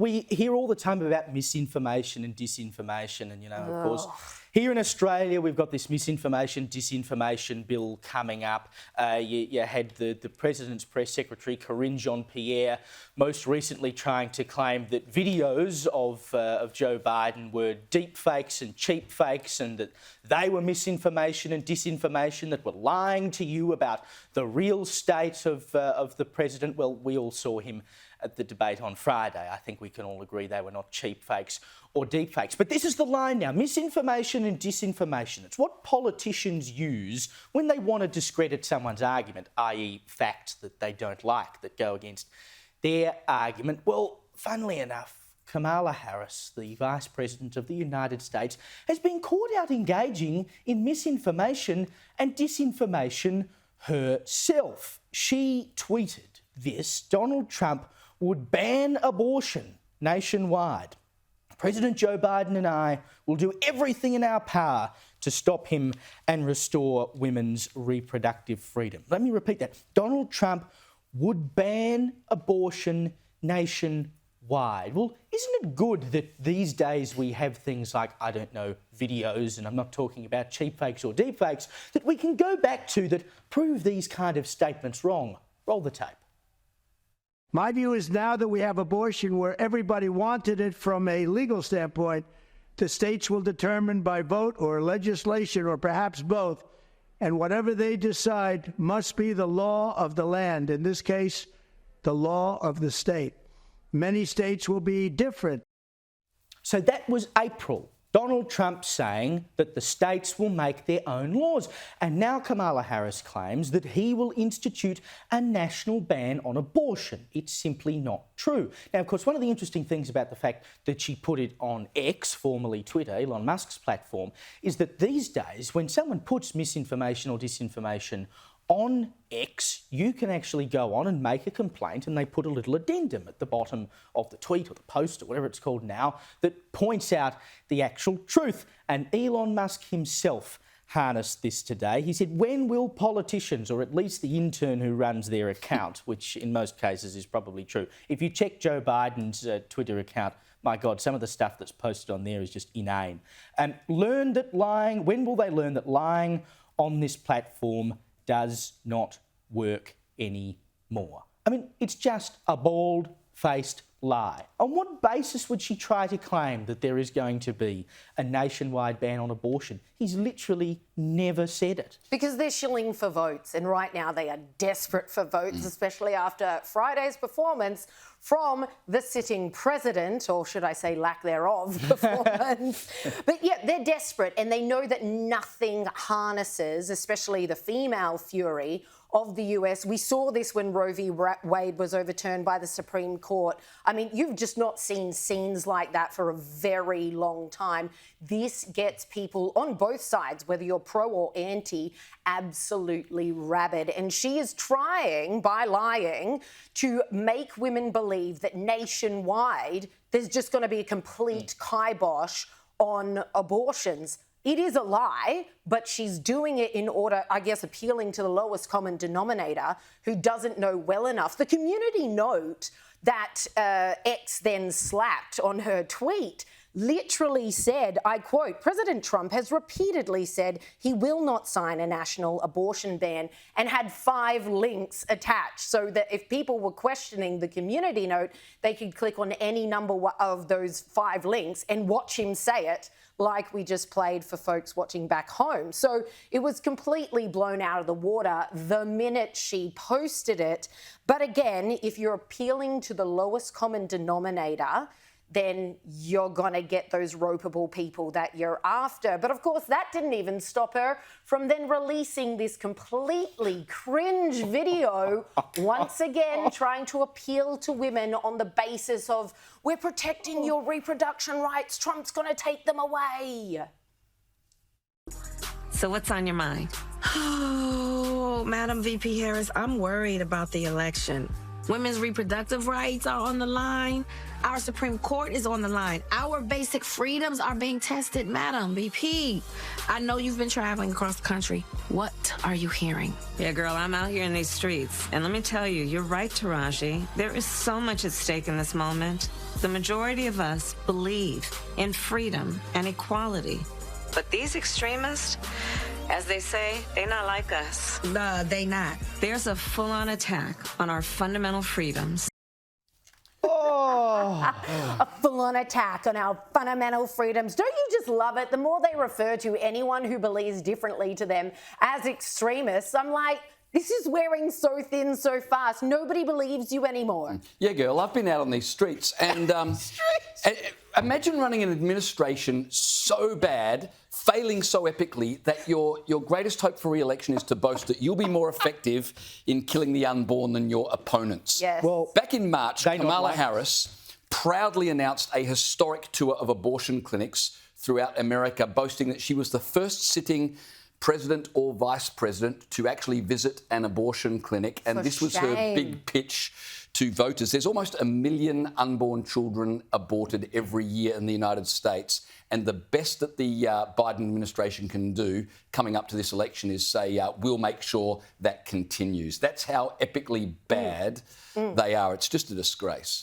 We hear all the time about misinformation and disinformation, and, of course, here in Australia, we've got this misinformation, disinformation bill coming up. You had the President's Press Secretary, Karine Jean-Pierre, most recently trying to claim that videos of Joe Biden were deep fakes and cheap fakes, and that they were misinformation and disinformation, that were lying to you about the real state of the president. Well, we all saw him at the debate on Friday. I think we can all agree they were not cheap fakes or deep fakes. But this is the line now, misinformation and disinformation. It's what politicians use when they want to discredit someone's argument, i.e. facts that they don't like, that go against their argument. Well, funnily enough, Kamala Harris, the Vice President of the United States, has been caught out engaging in misinformation and disinformation herself. She tweeted this: Donald Trump would ban abortion nationwide. President Joe Biden and I will do everything in our power to stop him and restore women's reproductive freedom. Let me repeat that. Donald Trump would ban abortion nationwide. Well, isn't it good that these days we have things like, I don't know, videos, and I'm not talking about cheap fakes or deep fakes, that we can go back to that prove these kind of statements wrong? Roll the tape. My view is now that we have abortion where everybody wanted it from a legal standpoint, the states will determine by vote or legislation or perhaps both, and whatever they decide must be the law of the land, in this case, the law of the state. Many states will be different. So that was April. Donald Trump saying that the states will make their own laws. And now Kamala Harris claims that he will institute a national ban on abortion. It's simply not true. Now, of course, one of the interesting things about the fact that she put it on X, formerly Twitter, Elon Musk's platform, is that these days, when someone puts misinformation or disinformation on X, you can actually go on and make a complaint, and they put a little addendum at the bottom of the tweet or the post or whatever it's called now that points out the actual truth. And Elon Musk himself harnessed this today. He said, when will politicians, or at least the intern who runs their account, which in most cases is probably true, if you check Joe Biden's Twitter account, my God, some of the stuff that's posted on there is just inane. And learn that lying, when will they learn that lying on this platform does not work anymore? I mean, it's just a bald-faced lie. On what basis would she try to claim that there is going to be a nationwide ban on abortion? He's literally never said it. Because they're shilling for votes, and right now they are desperate for votes, especially after Friday's performance from the sitting president, or should I say lack thereof, performance. But yeah, they're desperate, and they know that nothing harnesses, especially the female fury of the US. We saw this when Roe v. Wade was overturned by the Supreme Court. I mean, you've just not seen scenes like that for a very long time. This gets people on both sides, whether you're pro or anti, absolutely rabid. And she is trying, by lying, to make women believe that nationwide there's just going to be a complete kibosh on abortions. It is a lie, but she's doing it in order, I guess, appealing to the lowest common denominator who doesn't know well enough. The community note that X then slapped on her tweet literally said, I quote, President Trump has repeatedly said he will not sign a national abortion ban, and had 5 links attached so that if people were questioning the community note, they could click on any number of those 5 links and watch him say it, like we just played for folks watching back home. So it was completely blown out of the water the minute she posted it. But again, if you're appealing to the lowest common denominator, then you're going to get those ropeable people that you're after. But of course, that didn't even stop her from then releasing this completely cringe video, once again trying to appeal to women on the basis of, we're protecting your reproduction rights, Trump's going to take them away. So what's on your mind? Oh, Madam VP Harris, I'm worried about the election. Women's reproductive rights are on the line. Our Supreme Court is on the line. Our basic freedoms are being tested, Madam VP. I know you've been traveling across the country. What are you hearing? Yeah, girl, I'm out here in these streets. And let me tell you, you're right, Taraji. There is so much at stake in this moment. The majority of us believe in freedom and equality. But these extremists, as they say, they not like us. They not. There's a full-on attack on our fundamental freedoms. A full-on attack on our fundamental freedoms. Don't you just love it? The more they refer to anyone who believes differently to them as extremists, I'm like, this is wearing so thin so fast. Nobody believes you anymore. Yeah, girl, I've been out on these streets and imagine running an administration so bad, failing so epically, that your greatest hope for re-election is to boast that you'll be more effective in killing the unborn than your opponents. Yes. Well, Back in March, they not Kamala like Harris proudly announced a historic tour of abortion clinics throughout America, boasting that she was the first sitting president or vice president to actually visit an abortion clinic. And this was her big pitch to voters. There's almost 1 million unborn children aborted every year in the United States. And the best that the Biden administration can do coming up to this election is say, we'll make sure that continues. That's how epically bad they are. It's just a disgrace.